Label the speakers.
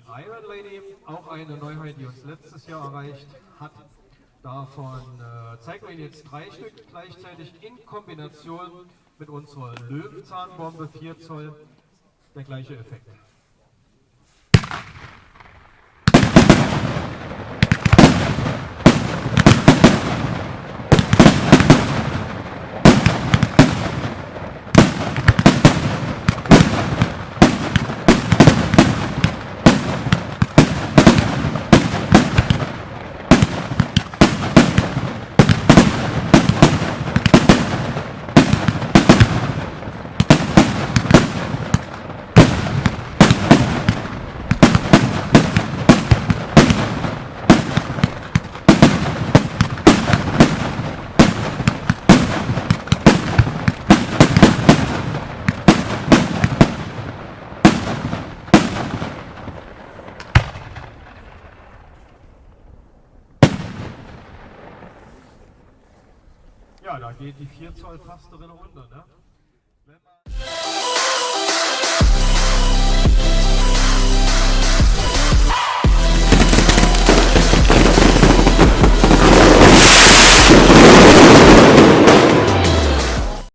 Speaker 1: Iron Lady, auch eine Neuheit, die uns letztes Jahr erreicht hat. Davon zeigen wir Ihnen jetzt 3 Stück gleichzeitig in Kombination mit unserer Löwenzahnbombe 4 Zoll. Der gleiche Effekt. Ja, da geht die 4 Zoll fast drin unter, ne?